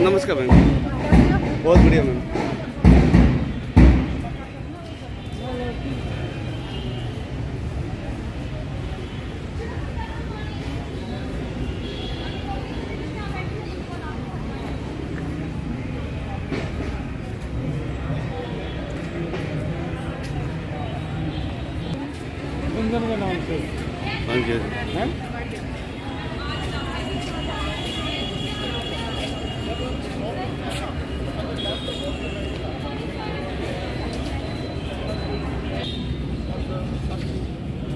नमस्कार मैम, बहुत बढ़िया मैम। के नाम से हाँ जी हैं।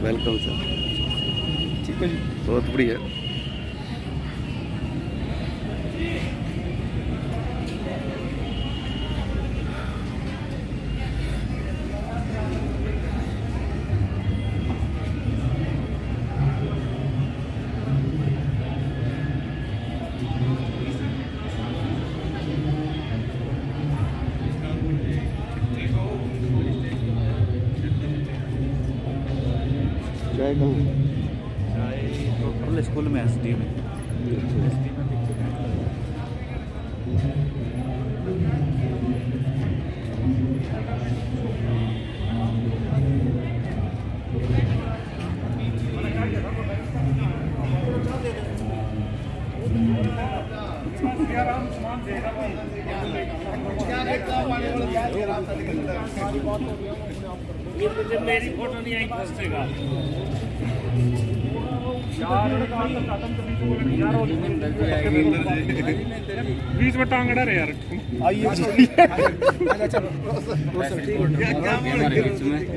Welcome sir. ठीक है जी, बहुत बढ़िया। चाय कहाँ है? चाय टोटल स्कूल में एसडी में मेरी फोटो नहीं आई फंसेगा। बीच में टांग अड़ा रहे यार।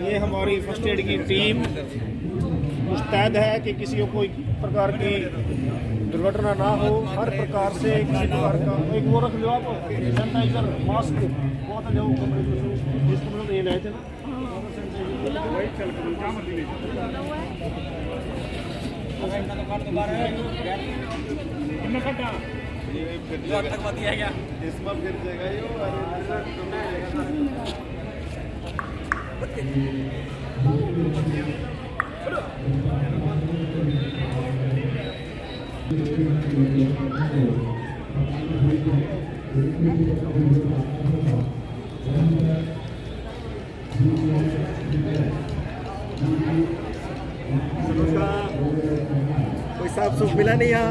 ये हमारी फर्स्ट एड की टीम मुस्तैद है कि किसी को कोई प्रकार की दुर्घटना ना हो। हर प्रकार से किसी प्रकार का एक वो रख लो आप सैनिटाइजर मास्क बहुत जो जिसको ये लाए थे ना कोई साफ सुख मिला नहीं यहाँ।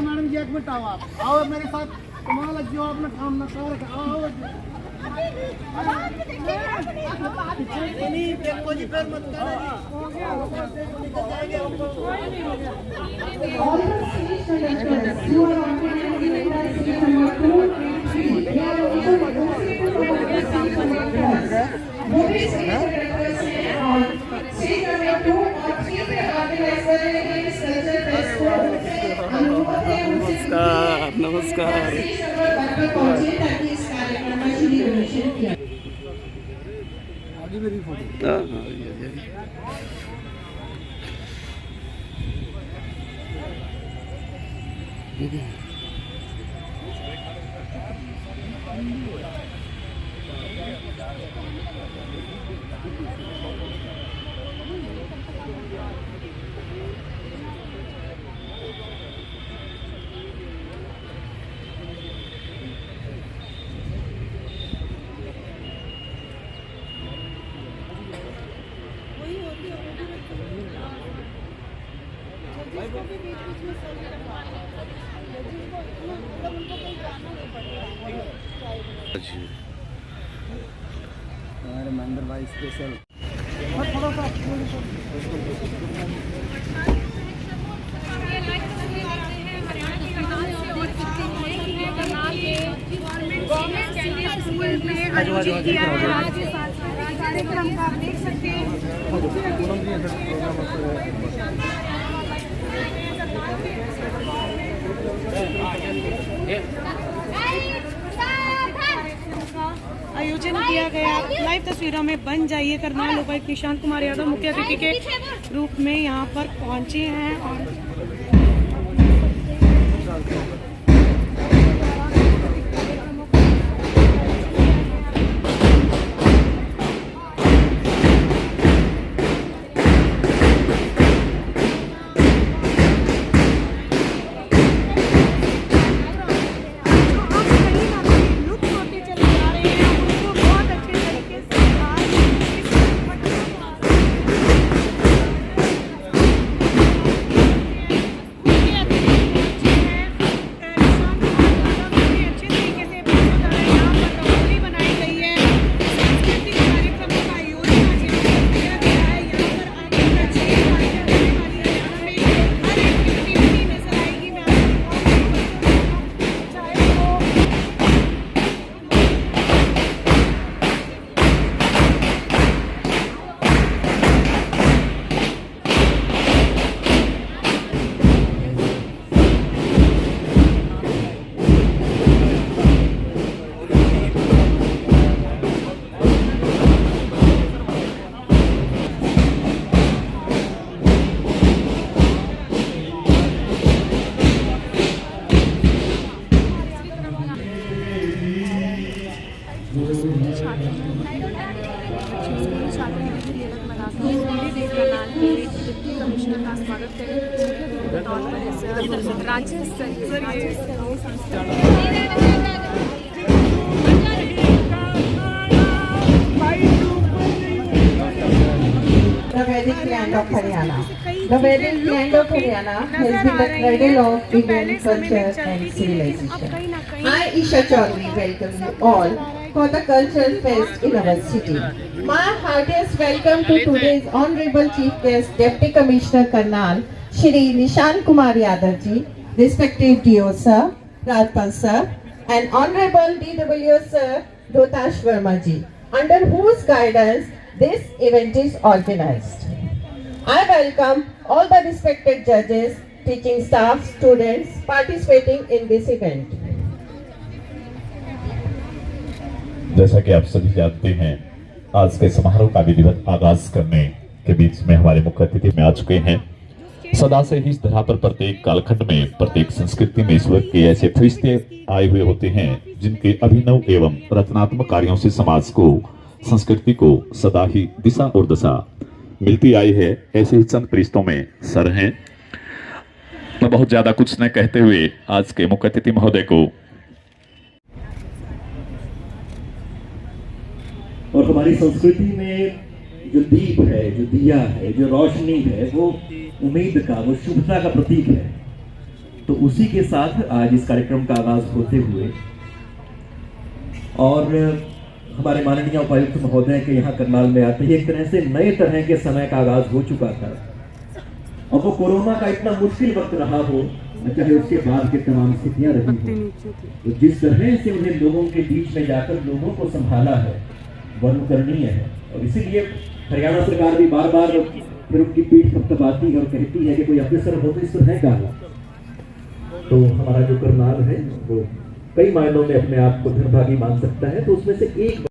मैडम जी एक मिनट आओ, आप आओ मेरे साथ, कमाल लग जाओ अपना काम ना कर आओ। नमस्कार नमस्कार। आगे मेरी फोटो। हाँ हाँ इसको भी बीच बीच में सही रखवाना है, जिनको मतलब उनको कहीं जाना नहीं पड़ेगा। जी हमारे महेंद्र भाई स्पेशल कार्यक्रम का आप देख सकते हैं। आयोजन किया गया। लाइव तस्वीरों में बन जाइए। करनाल उपायुक्त निशांत कुमार यादव मुख्य अतिथि के रूप में यहाँ पर पहुंचे हैं और The Vedic land of Haryana. The Vedic land of Haryana has been the cradle of Indian culture and civilization. I, Isha Chaudhary, welcome you all for the cultural fest in our city. My heartiest welcome to today's Honorable Chief Guest, Deputy Commissioner Karnal, Shri Nishant Kumar Yadav ji, respective DO Sir, Rajpal Sir, and Honorable DWO Sir, Dotash Verma ji, under whose guidance this event is organized. I welcome all the respected judges, teaching staff, students participating in this event. जैसा कि आप सभी जानते हैं, आज के समारोह का विधिवत आगाज करने के बीच में हमारे मुख्य अतिथि में आ चुके हैं। सदा से ही इस धरा पर प्रत्येक कालखंड में, प्रत्येक संस्कृति में ईश्वर के ऐसे फरिश्ते आए हुए होते हैं जिनके अभिनव एवं रचनात्मक कार्यों से समाज को, संस्कृति को सदा ही दिशा और दशा मिलती आई है। ऐसे ही चंद फरिश्तों में सर हैं। मैं बहुत ज्यादा कुछ न कहते हुए आज के मुख्य अतिथि महोदय को और हमारी संस्कृति में जो दीप है, जो दिया है, जो रोशनी है, वो उम्मीद का, वो शुभता का प्रतीक है। तो उसी के साथ आज इस कार्यक्रम का आगाज होते हुए और हमारे माननीय उपायुक्त महोदय के यहाँ करनाल में आते ही एक तरह से नए तरह के समय का आगाज हो चुका था। और वो कोरोना का इतना मुश्किल वक्त रहा हो, चाहे उसके बाद के तमाम स्थितियां रही हो, तो जिस तरह से उन्हें लोगों के बीच में जाकर लोगों को संभाला है, वह अनुकरणीय है। और इसीलिए हरियाणा सरकार भी बार बार फिर उनकी पीठ थपथपाती है और कहती है कि कोई अफसर हो तो इस तरह का हो। तो हमारा जो करनाल है वो कई मायनों में अपने आप को धनभागी मान सकता है। तो उसमें से एक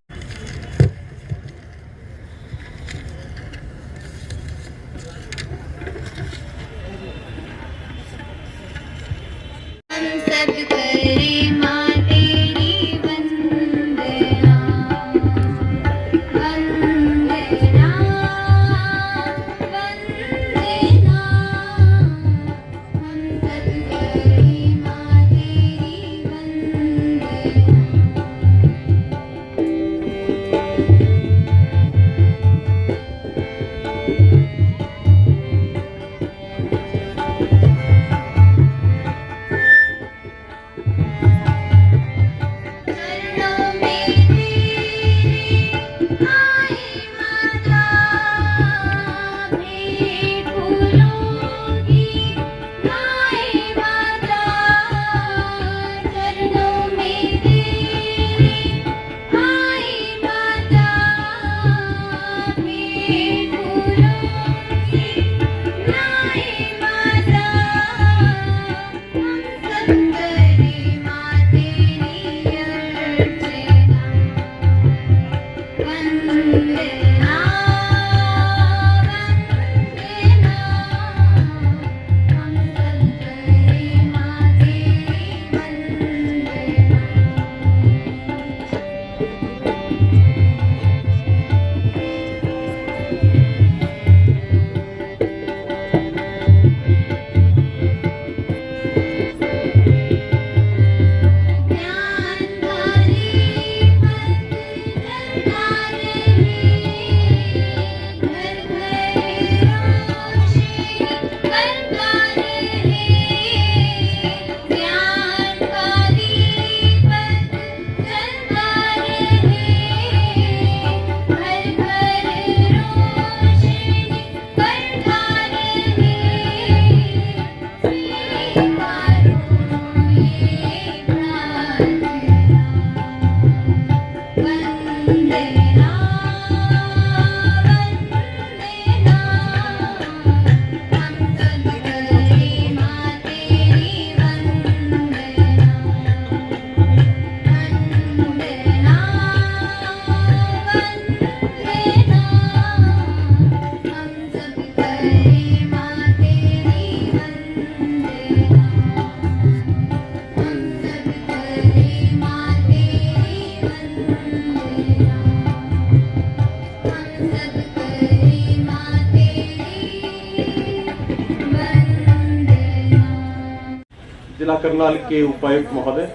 जिला करनाल के उपायुक्त महोदय,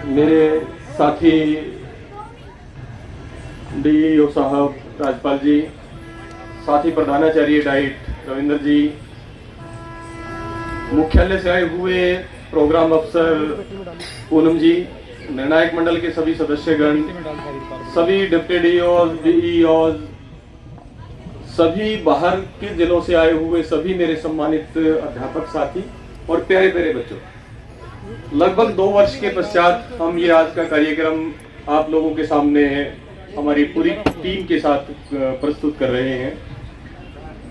मेरे साथी डीईओ साहब राजपाल जी, साथी प्रधानाचार्य डाइट रविंद्र जी, मुख्यालय से आए हुए प्रोग्राम अफसर पूनम जी, निर्णायक मंडल के सभी सदस्यगण, सभी डिप्टी डीईओ, सभी बाहर के जिलों से आए हुए सभी मेरे सम्मानित अध्यापक साथी और प्यारे प्यारे बच्चों, लगभग 2 वर्ष के पश्चात हम ये आज का कार्यक्रम आप लोगों के सामने हमारी पूरी टीम के साथ प्रस्तुत कर रहे हैं।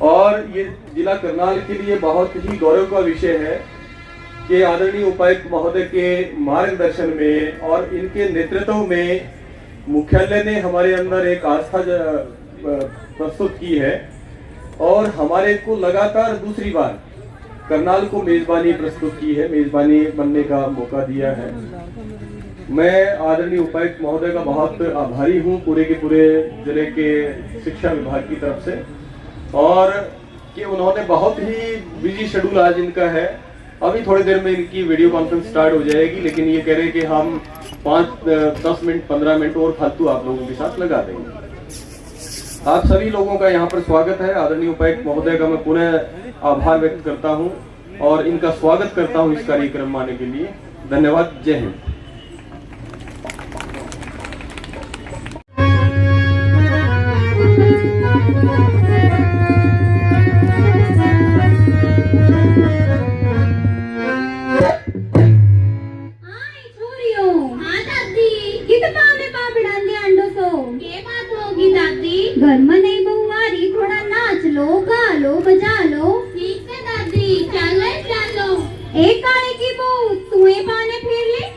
और ये जिला करनाल के लिए बहुत ही गौरव का विषय है कि आदरणीय उपायुक्त महोदय के मार्गदर्शन में और इनके नेतृत्व में मुख्यालय ने हमारे अंदर एक आस्था प्रस्तुत की है और हमारे को लगातार दूसरी बार करनाल को मेजबानी प्रस्तुत की है, मेजबानी बनने का मौका दिया है। मैं आदरणीय उपायुक्त महोदय का बहुत आभारी हूं पूरे के पूरे जिले के शिक्षा विभाग की तरफ से, और कि उन्होंने बहुत ही बिजी शेड्यूल आज इनका है। अभी थोड़ी देर में इनकी वीडियो कॉन्फ्रेंस स्टार्ट हो जाएगी, लेकिन ये कह रहे हैं कि हम 5-10 मिनट 15 मिनट और फालतू आप लोगों के साथ लगा देंगे। आप सभी लोगों का यहाँ पर स्वागत है। आदरणीय उपायुक्त महोदय का मैं पुनः आभार व्यक्त करता हूँ और इनका स्वागत करता हूँ इस कार्यक्रम में आने के लिए। धन्यवाद। जय हिंद। घर में नहीं बहुआरी, थोड़ा नाच लो, गा लो, बजा लो। ठीक है दादी, चलो चलो। एक काले की बहू तुए पाने फेर ले।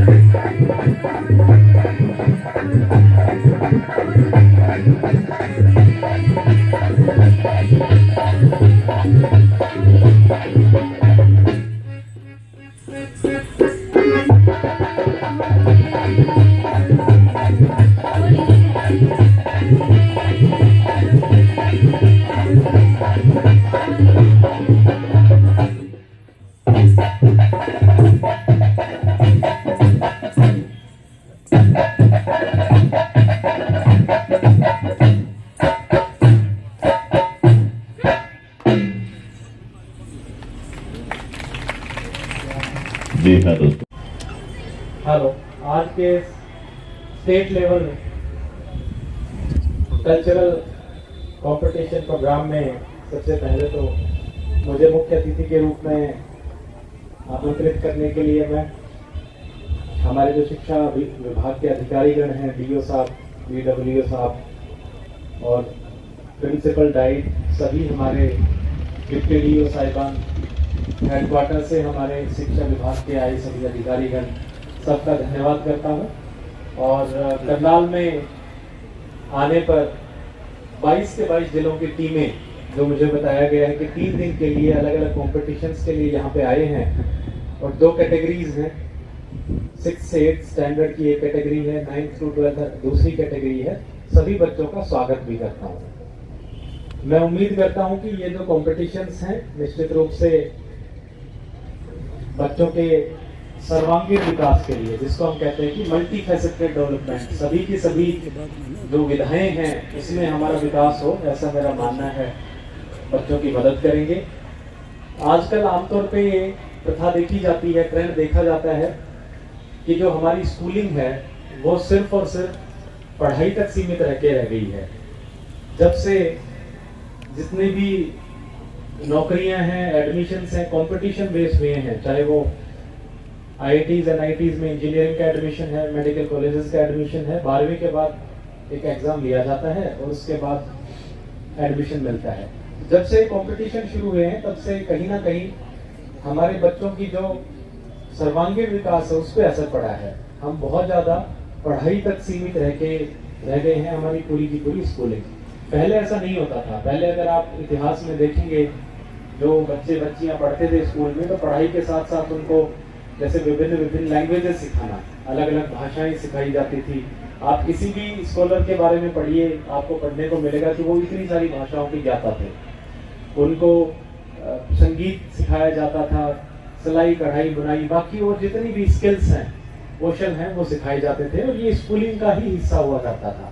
जी हाँ दोस्तों, हेलो। आज के state level cultural competition programme में सबसे पहले तो मुझे मुख्य अतिथि के रूप में आमंत्रित करने के लिए मैं हमारे जो शिक्षा विभाग के अधिकारीगण हैं, डीओ साहब, बीडब्ल्यूओ साहब और प्रिंसिपल डाइट, सभी हमारे डिप्टी डीओ साहिबान, हेडक्वार्टर से हमारे शिक्षा विभाग के आए सभी अधिकारीगण, सबका धन्यवाद करता हूं। और करनाल में आने पर 22 के 22 जिलों की टीमें, जो मुझे बताया गया है कि 3 दिन के लिए अलग अलग कॉम्पिटिशन्स के लिए यहाँ पे आए हैं। और 2 कैटेगरीज हैं, 6 से 8 स्टैंडर्ड की एक कैटेगरी है, 9th to 12th दूसरी कैटेगरी है। सभी बच्चों का स्वागत भी करता हूँ। मैं उम्मीद करता हूँ कि ये जो कॉम्पिटिशन्स हैं निश्चित रूप से बच्चों के सर्वांगीण विकास के लिए, जिसको हम कहते हैं कि मल्टी फैसेटेड डेवलपमेंट, सभी की सभी जो विधाएं हैं इसमें हमारा विकास हो, ऐसा मेरा मानना है, बच्चों की मदद करेंगे। आजकल आमतौर पे ये प्रथा देखी जाती है, ट्रेंड देखा जाता है कि जो हमारी स्कूलिंग है वो सिर्फ और सिर्फ पढ़ाई तक सीमित रह गई है। जब से जितने भी नौकरियां हैं, एडमिशन्स हैं, कंपटीशन बेस हुए हैं, चाहे वो IITs NITs में इंजीनियरिंग का एडमिशन है, मेडिकल कॉलेजेस का एडमिशन है, 12वीं के बाद एक एग्जाम लिया जाता है और उसके बाद एडमिशन मिलता है। जब से कंपटीशन शुरू हुए हैं तब से कहीं ना कहीं हमारे बच्चों की जो सर्वांगीण विकास है उस पर असर पड़ा है। हम बहुत ज़्यादा पढ़ाई तक सीमित रह गए हैं, हमारी पूरी की पूरी स्कूलिंग। पहले ऐसा नहीं होता था। पहले अगर आप इतिहास में देखेंगे, जो बच्चे बच्चियां पढ़ते थे स्कूल में, तो पढ़ाई के साथ साथ उनको जैसे विभिन्न लैंग्वेजेस सिखाना, अलग अलग भाषाएं सिखाई जाती थी। आप किसी भी स्कॉलर के बारे में पढ़िए, आपको पढ़ने को मिलेगा कि वो इतनी सारी भाषाओं के ज्ञाता थे। उनको संगीत सिखाया जाता था, सिलाई कढ़ाई बुनाई, बाकी और जितनी भी स्किल्स हैं, कौशल हैं, वो सिखाए जाते थे और ये स्कूलिंग का ही हिस्सा हुआ करता था।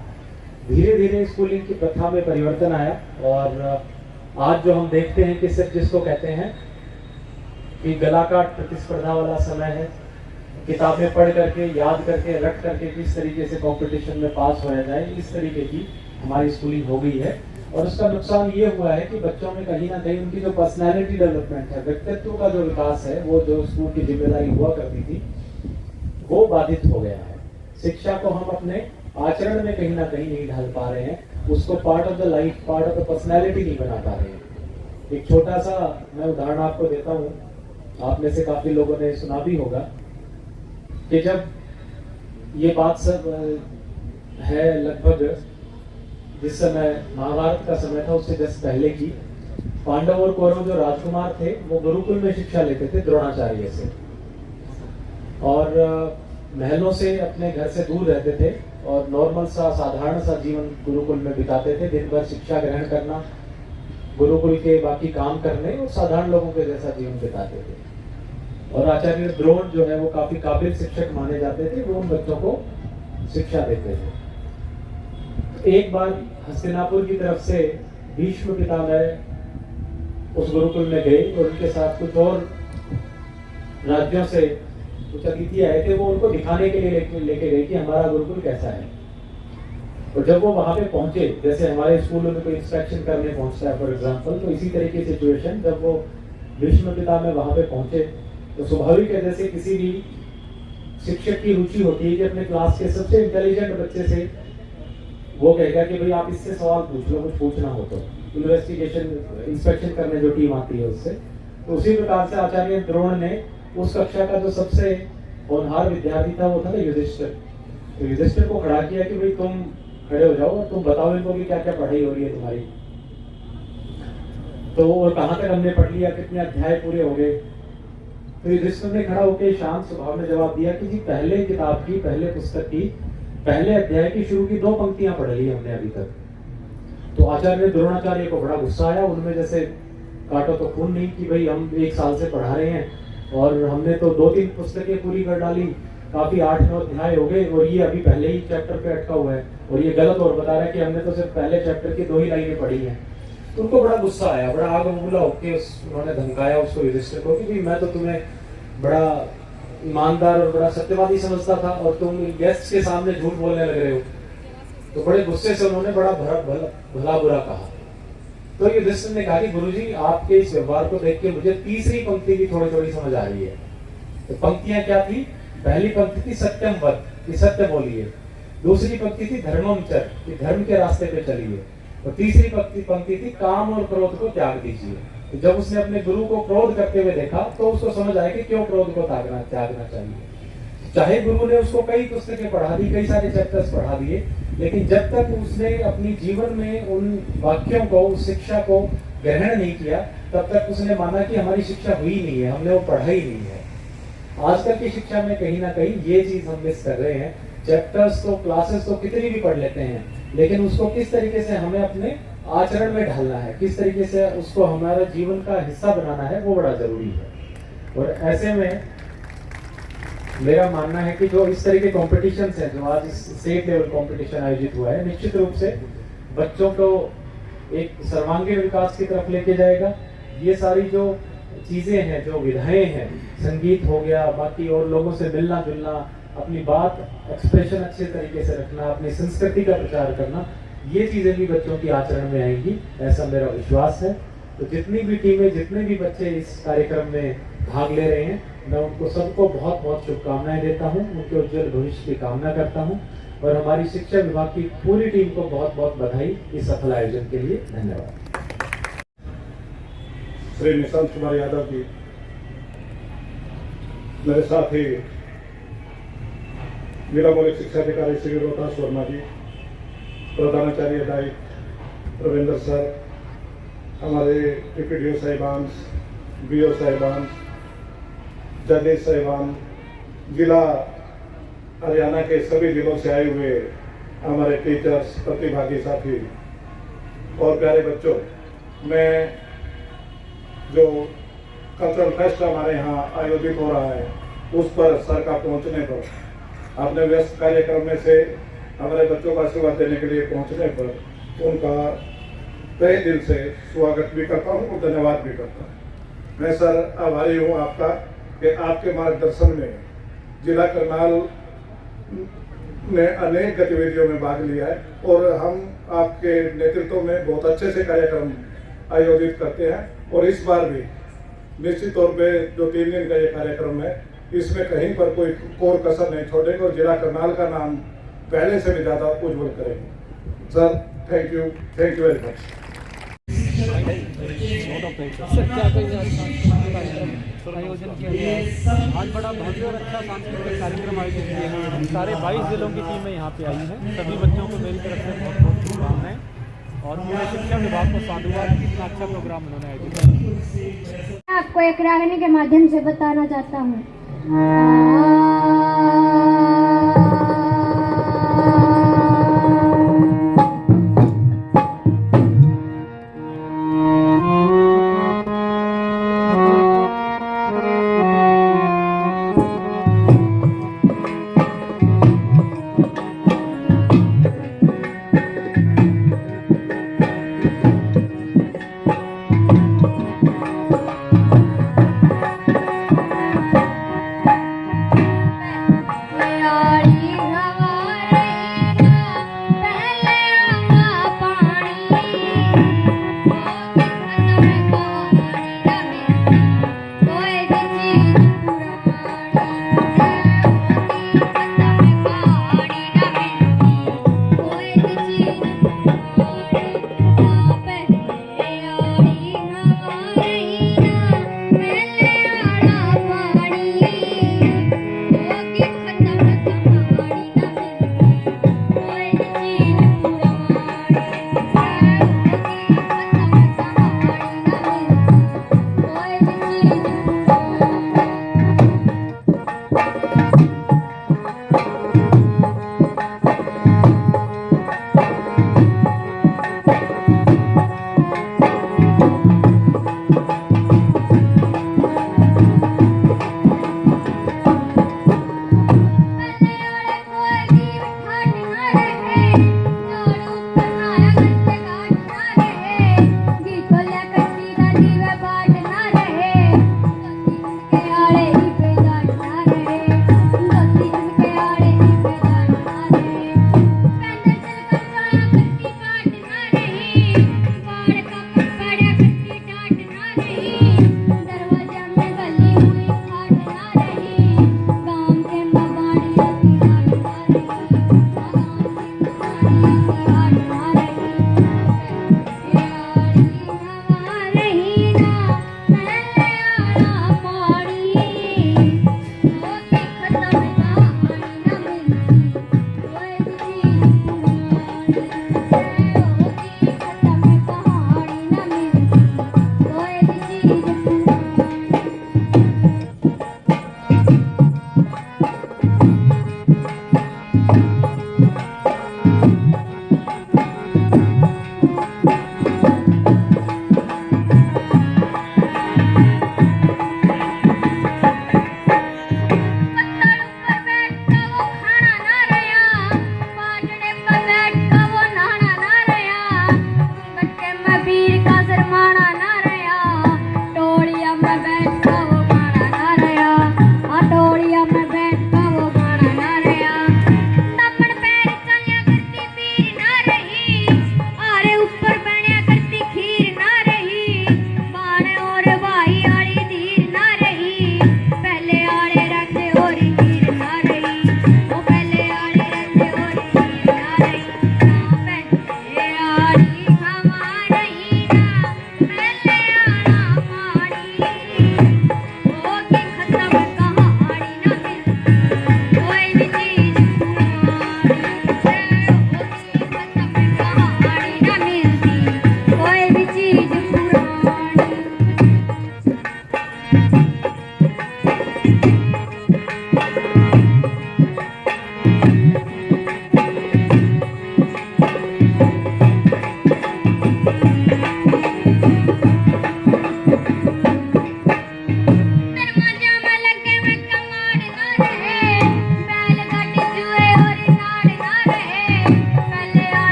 धीरे धीरे स्कूलिंग की प्रथा में परिवर्तन आया और आज जो हम देखते हैं कि सिर्फ जिसको कहते हैं कि गलाकाट प्रतिस्पर्धा वाला समय है, किताबें पढ़ करके, याद करके, रट करके किस तरीके से कंपटीशन में पास होया जाए, इस तरीके की हमारी स्कूलिंग हो गई है। और उसका नुकसान ये हुआ है कि बच्चों में कहीं ना कहीं उनकी जो पर्सनैलिटी डेवलपमेंट है, व्यक्तित्व का जो विकास है, वो जो स्कूल की जिम्मेदारी हुआ करती थी, वो बाधित हो गया है। शिक्षा को हम अपने आचरण में कहीं ना कहीं नहीं ढाल पा रहे हैं, उसको part of the life, part of the personality नहीं बना पा रहे हैं। एक छोटा सा मैं उदाहरण आपको देता हूँ, आप में से काफी लोगों ने सुना भी होगा कि जब ये बात सब है लगभग जिस समय महाभारत का समय था उससे जस्ट पहले की, पांडव और कौरव जो राजकुमार थे वो गुरुकुल में शिक्षा लेते थे द्रोणाचार्य से, और महलों से अपने घर से दूर रहते थे और नॉर्मल सा साधारण सा जीवन गुरुकुल में बिताते थे। दिन भर शिक्षा ग्रहण करना, गुरुकुल के बाकी काम करने और साधारण लोगों के जैसा जीवन बिताते थे। और आचार्य द्रोण जो है वो काफी काबिल शिक्षक माने जाते थे, वो उन बच्चों को शिक्षा देते थे। एक बार हस्तिनापुर की तरफ से भीष्म पितामह उस गुरुकुल में गए और उनके साथ कुछ और राज्यों से कुछ अतिथि आए थे, वो उनको दिखाने के लिए लेके गए कि हमारा गुरुकुल कैसा है। और जब वो वहां पे पहुंचे, जैसे हमारे स्कूलों में कोई इंस्पेक्शन करने पहुंचता है फॉर एग्जांपल, तो इसी तरह की सिचुएशन जब वो भीष्म पितामह वहां पे पहुंचे तो स्वाभाविक है जैसे किसी भी शिक्षक की रुचि होती है कि अपने क्लास के सबसे इंटेलिजेंट बच्चे से वो कहेगा कि भाई आप इससे सवाल पूछ लो, कुछ पूछना हो तो। इन्वेस्टिगेशन इंस्पेक्शन करने जो टीम आती है उससे, तो उसी प्रकार से आचार्य द्रोण ने उस कक्षा का जो सबसे होनहार विद्यार्थी था, वो था ना युधिष्ठिर। तो युधिष्ठिर को खड़ा किया कि भाई तुम खड़े हो जाओ और तुम बताओ इनको कि क्या क्या पढ़ाई हो रही है तुम्हारी। तो और कहाँ तक हमने पढ़ लिया, कितने अध्याय पूरे हो गए। तो युधिष्ठिर ने खड़ा होकर शांत स्वभाव में जवाब दिया कि जी पहले किताब की, पहले पुस्तक की, पहले अध्याय की शुरू की 2 पंक्तियां पढ़ ली हमने अभी तक। तो आचार्य द्रोणाचार्य को बड़ा गुस्सा आया, उनमें जैसे काटो तो खून नहीं कि भाई हम 1 साल से पढ़ा रहे हैं और हमने तो 2-3 पुस्तकें पूरी कर डाली, काफी 8-9 अध्याय हो गए और ये अभी पहले ही चैप्टर पे अटका हुआ है और ये गलत और बता रहा है कि हमने तो सिर्फ पहले चैप्टर की 2 ही लाइनें पढ़ी हैं। तो उनको बड़ा गुस्सा आया, बड़ा आग बबूला होकर उन्होंने धमकाया उसको युधिष्ठिर को कि मैं तो तुम्हें बड़ा ईमानदार और बड़ा सत्यवादी समझता था और तुम गेस्ट के सामने झूठ बोलने लग रहे हो। तो बड़े गुस्से से उन्होंने बड़ा भला बुरा कहा। तो युधिष्ठिर ने कहा कि गुरुजी आपके इस व्यवहार को देख के मुझे तीसरी पंक्ति की थोड़ी थोड़ी समझ आ रही है। तो पंक्तियां क्या थी? पहली पंक्ति थी सत्यम वद, कि सत्य बोलिए। दूसरी पंक्ति थी धर्मम चर, कि धर्म के रास्ते पे चलिए। और तीसरी पंक्ति थी काम और क्रोध को त्याग दीजिए। तो जब उसने अपने गुरु को क्रोध करते हुए देखा तो उसको समझ आया कि क्यों क्रोध को त्यागना चाहिए। चाहे गुरु ने उसको कई पुस्तकें पढ़ा दी, कई सारे चैप्टर्स पढ़ा दिए, लेकिन जब तक उसने अपनी जीवन में उन वाक्यों को, उस शिक्षा को ग्रहण नहीं किया, तब तक उसने माना कि हमारी शिक्षा हुई नहीं है, हमने वो पढ़ा ही नहीं है। आजकल की शिक्षा में कहीं ना कहीं ये चीज हम मिस कर रहे हैं। चैप्टर्स तो, क्लासेस तो कितनी भी पढ़ लेते हैं, लेकिन उसको किस तरीके से हमें अपने आचरण में ढालना है, किस तरीके से उसको हमारा जीवन का हिस्सा बनाना है, वो बड़ा जरूरी है। और ऐसे में मेरा मानना है कि जो इस तरह के कॉम्पिटिशन्स हैं, जो आज स्टेट लेवल कॉम्पिटिशन आयोजित हुआ है, निश्चित रूप से बच्चों को एक सर्वांगीण विकास की तरफ लेके जाएगा। ये सारी जो चीजें हैं, जो विधाएं हैं, संगीत हो गया, बाकी और लोगों से मिलना जुलना, अपनी बात एक्सप्रेशन अच्छे तरीके से रखना, अपनी संस्कृति का प्रचार करना, ये चीजें भी बच्चों की आचरण में आएंगी, ऐसा मेरा विश्वास है। तो जितनी भी टीमें, जितने भी बच्चे इस कार्यक्रम में भाग ले रहे हैं, मैं उनको सबको बहुत बहुत शुभकामनाएं देता हूं, उनके उज्जवल भविष्य की कामना करता हूं और हमारी शिक्षा विभाग की पूरी टीम को बहुत बहुत बधाई इस सफल आयोजन के लिए। धन्यवाद। श्री निशांत कुमार यादव जी, मेरे साथ ही जिला मौलिक शिक्षा अधिकारी श्री रोहतास वर्मा जी, प्रधानाचार्य डाइट रविंद्र सर, हमारे PPDO साहिबान, BO साहिबान, जजेस साहिबान, जिला हरियाणा के सभी जिलों से आए हुए हमारे टीचर्स, प्रतिभागी साथी और प्यारे बच्चों, मैं जो कल्चरल फेस्ट हमारे यहाँ आयोजित हो रहा है उस पर सर का पहुँचने पर, अपने व्यस्त कार्यक्रम में से हमारे बच्चों का आशीर्वाद देने के लिए पहुँचने पर उनका तहे दिल से स्वागत भी करता हूँ और धन्यवाद भी करता हूँ। मैं सर आभारी हूँ आपका कि आपके मार्गदर्शन में जिला करनाल ने अनेक गतिविधियों में भाग लिया है और हम आपके नेतृत्व में बहुत अच्छे से कार्यक्रम आयोजित करते हैं। और इस बार भी निश्चित तौर पे जो 3 दिन का ये कार्यक्रम है, इसमें कहीं पर कोई कोर कसर नहीं छोड़ेंगे और जिला करनाल का नाम पहले से भी ज़्यादा उज्जवल करेंगे। Sir thank you very much. आयोजन किया गया आज बड़ा भव्य और अच्छा सांस्कृतिक कार्यक्रम आयोजित किया गया है। सारे 22 जिलों की टीमें यहाँ पे आई हैं। सभी बच्चों को मेरी तरफ से बहुत बहुत शुभकामनाएं और पूरे शिक्षा विभाग को साधुवाद की इतना अच्छा प्रोग्राम उन्होंने आयोजित किया। आपको एक रागनी के माध्यम से बताना चाहता हूँ।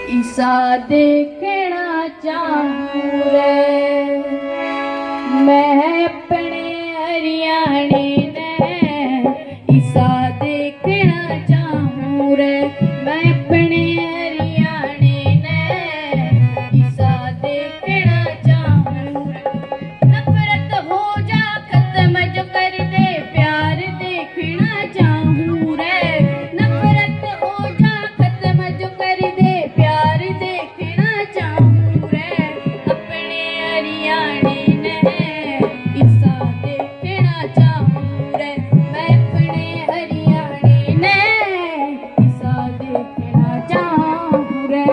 ईसा देखना चाहूं रे मैं अपने हरियाणे ने ईसा देखना चाहूं रे मैं अपने हरियाणे ने ईसा देखना चाहूं नफरत हो जा खत्म जो कर दे प्यार देखना चाहूं रे नफरत हो जा खत्म जो कर दे प्यार देखना चाहूं रे अपने हरियाणे ने ईसा देखना चाहूं रे मैं अपने हरियाणे ने ईसा देखना चाहूं रे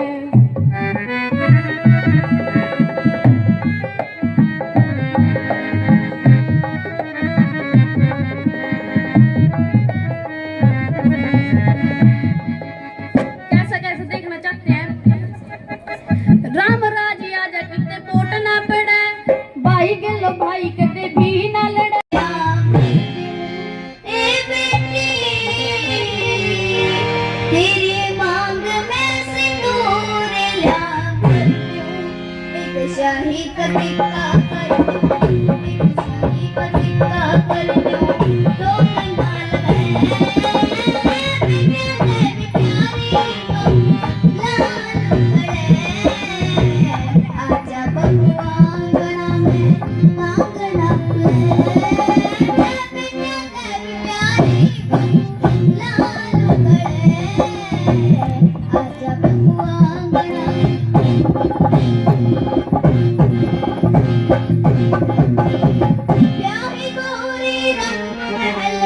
कैसा कैसा देखना चाहते हैं राम राज आजा कितने वोट ना पड़े भाई गलो भाई कदे भी ना लड़े ए बेटी तेरी मांग में सिंदूर ला एक शाही का टिक्का कर दूं एक शाही का टिक्का कर दूं तो ना लगे आजा बंगना में मांगना आजा प्यारी गोरी रंग महल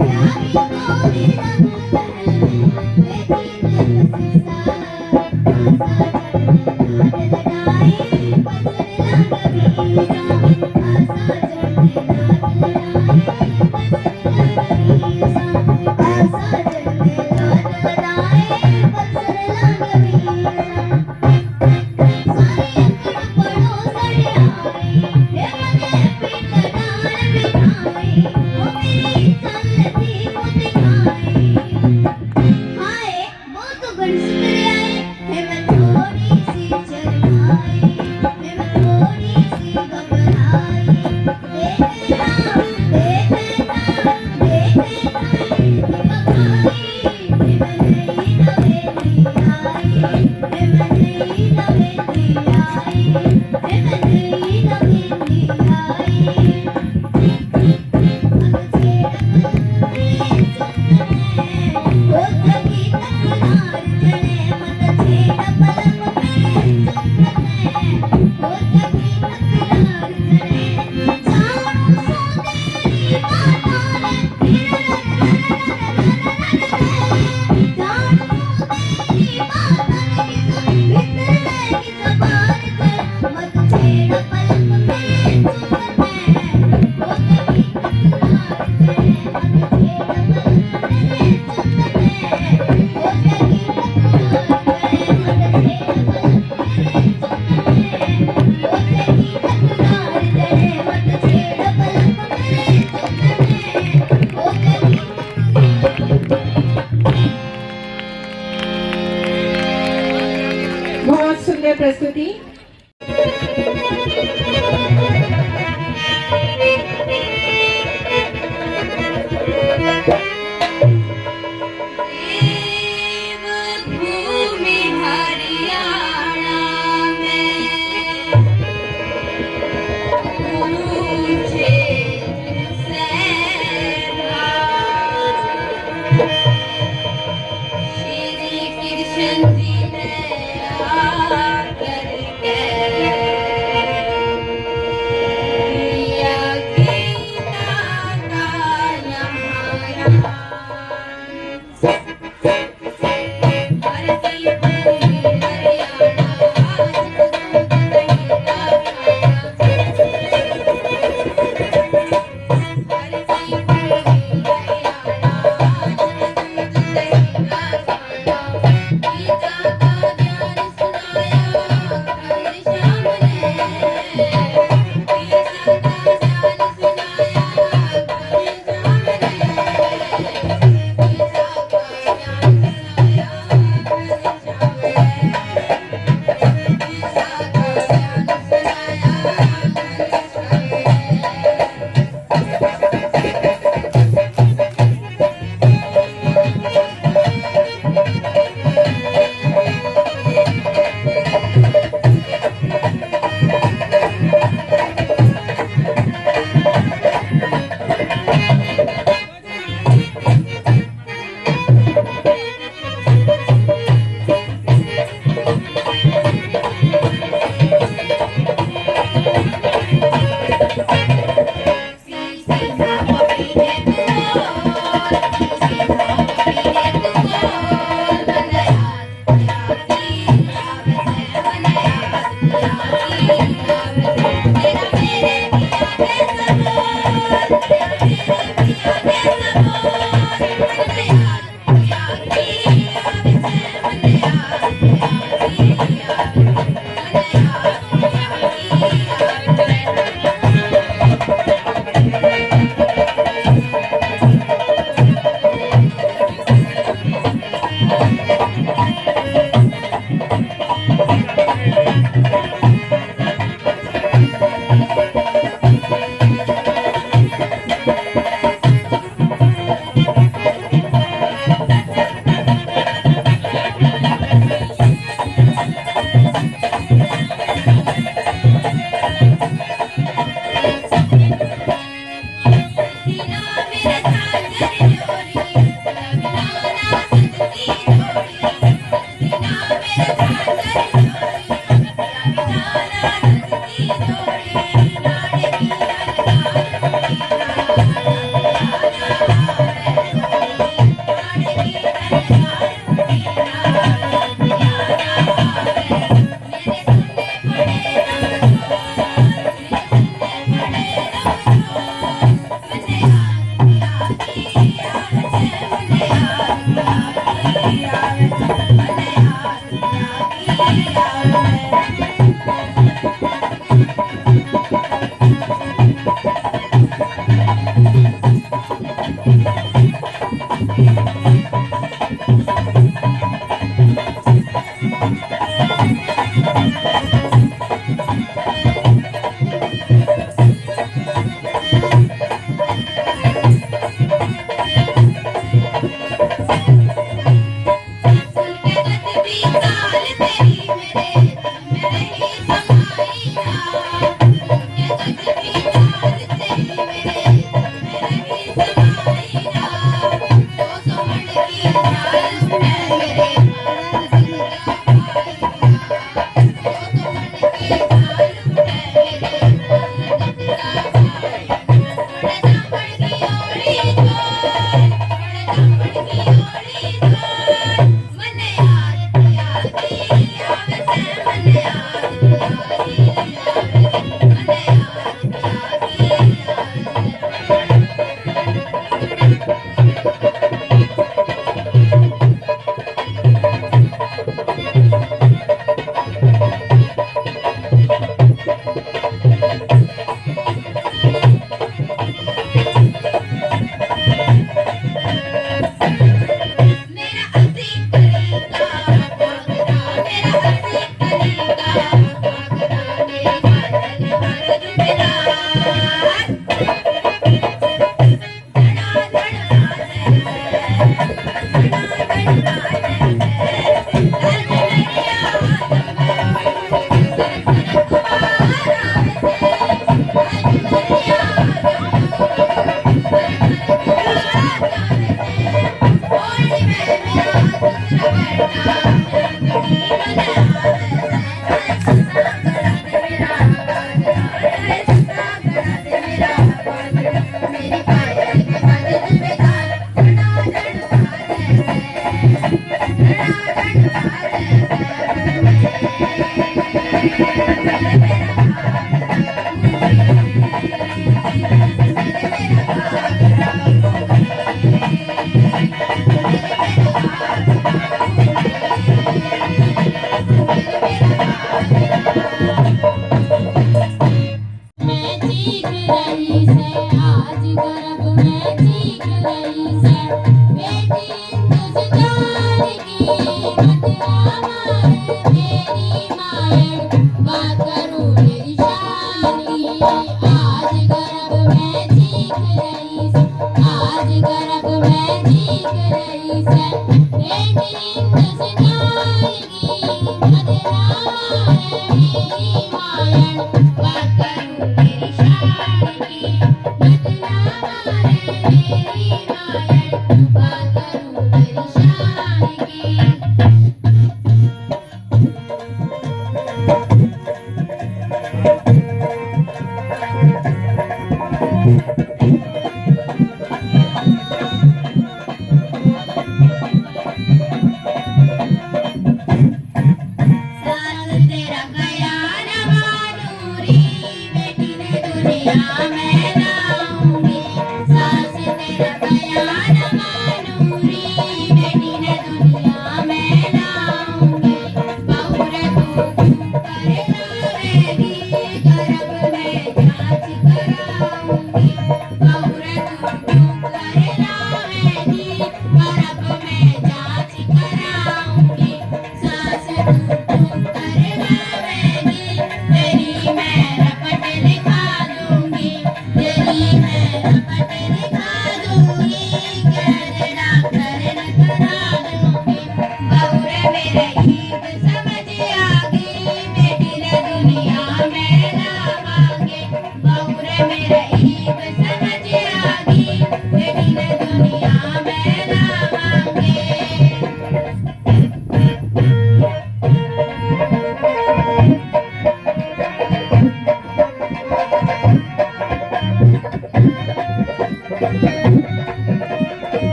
प्यारी गोरी रंग बहुत सुंदर प्रस्तुति भूमि हरियाणा में श्री कृष्ण जी ने आकर के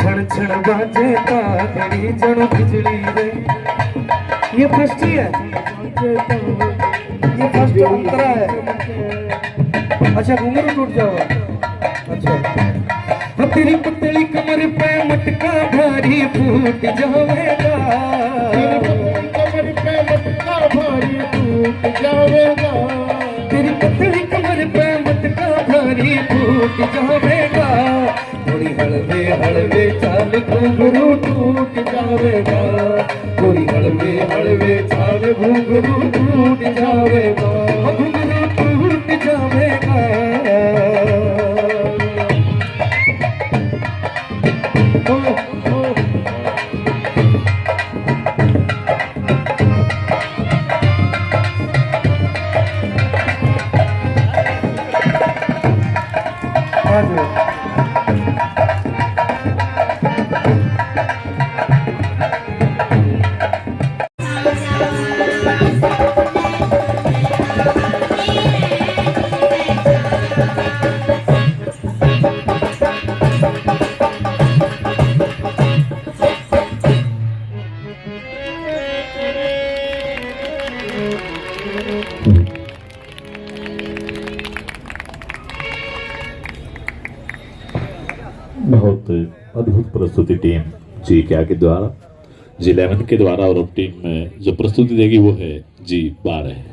छण छण बाजे ताड़ी जणो बिजली रे। ये फर्स्ट ही है, ये फर्स्ट अंतरा है। अच्छा घूंघरू टूट जाओगा। अच्छा तेरी पतली कमर पे मटका भारी फूट जावेगा, कमर पे मटका भारी फूट जावेगा। तेरी पतली कमर पे मटका भारी फूट जावेगा। थोड़ी हलवे हलवे चाल घुंघरू टूट जावेगा। थोड़ी हलवे हलवे चाल घुंघरू टूट जावेगा। घुंघरू टूट जावेगा। बहुत अद्भुत प्रस्तुति टीम जी क्या के द्वारा, जी 11 के द्वारा। और अब टीम में जो प्रस्तुति देगी वो है जी 12।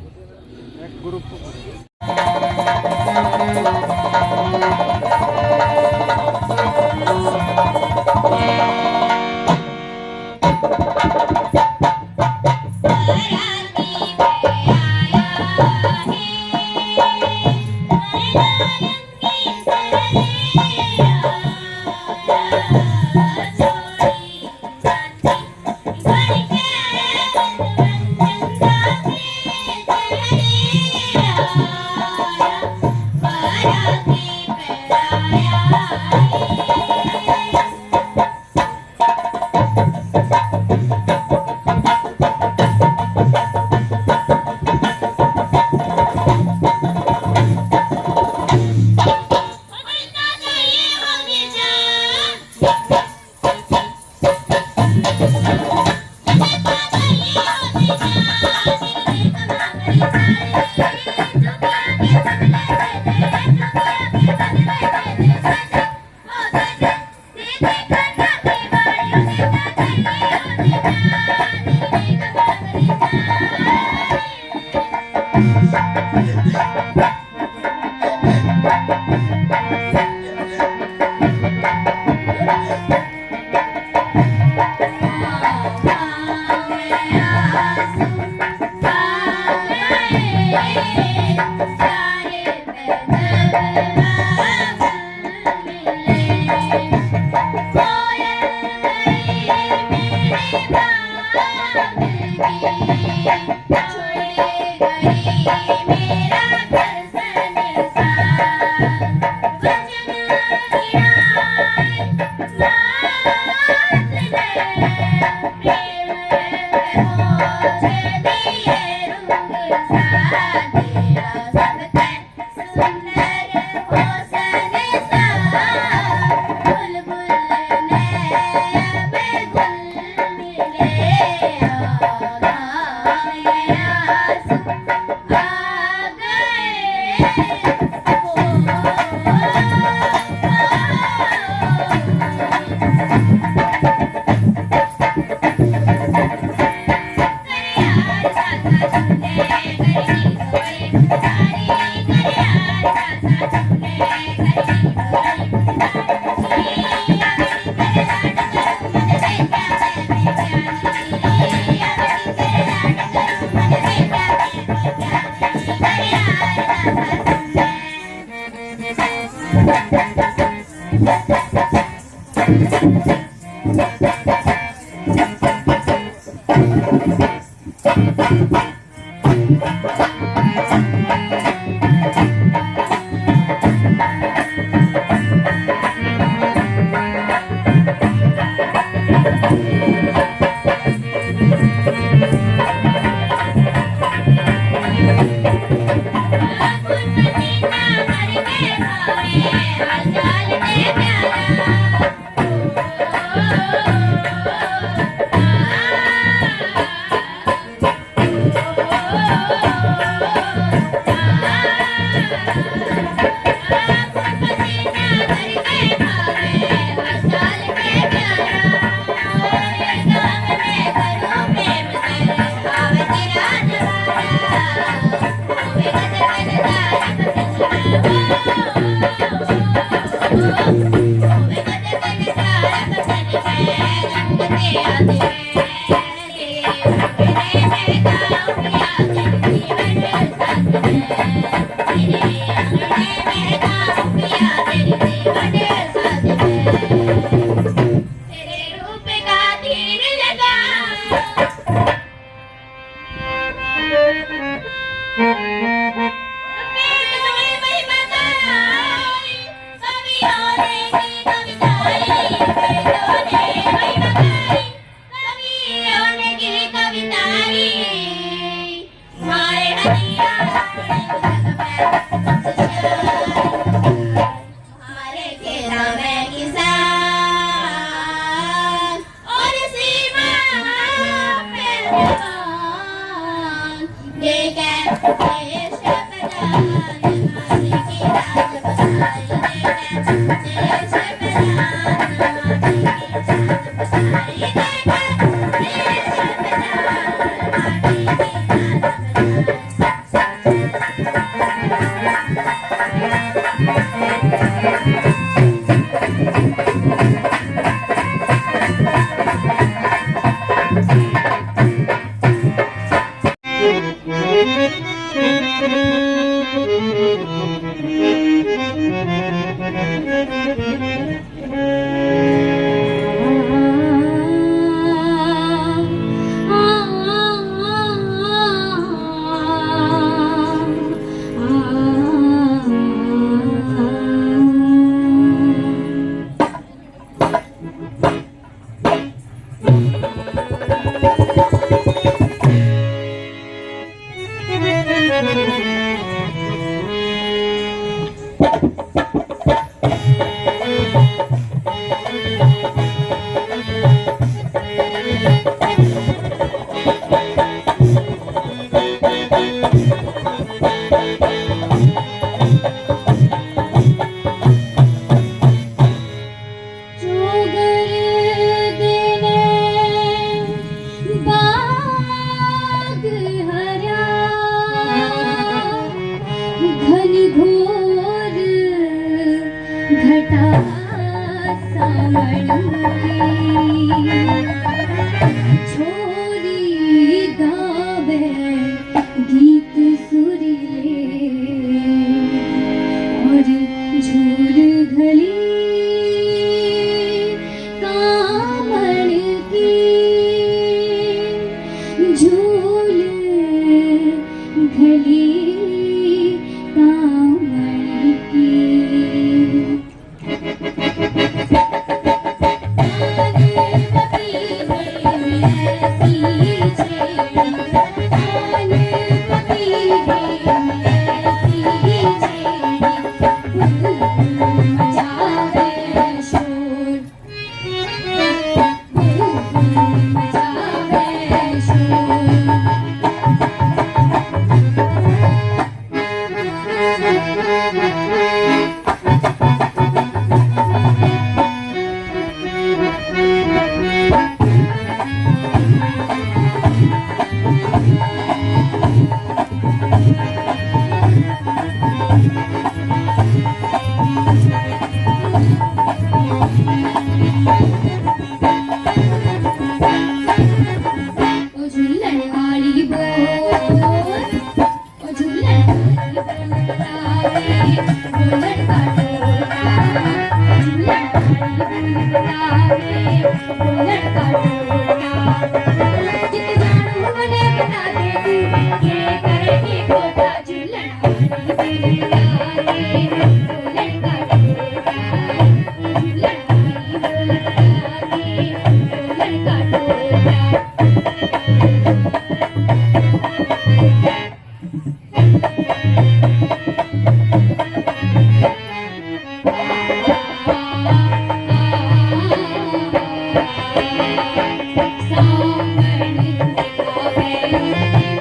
चलिया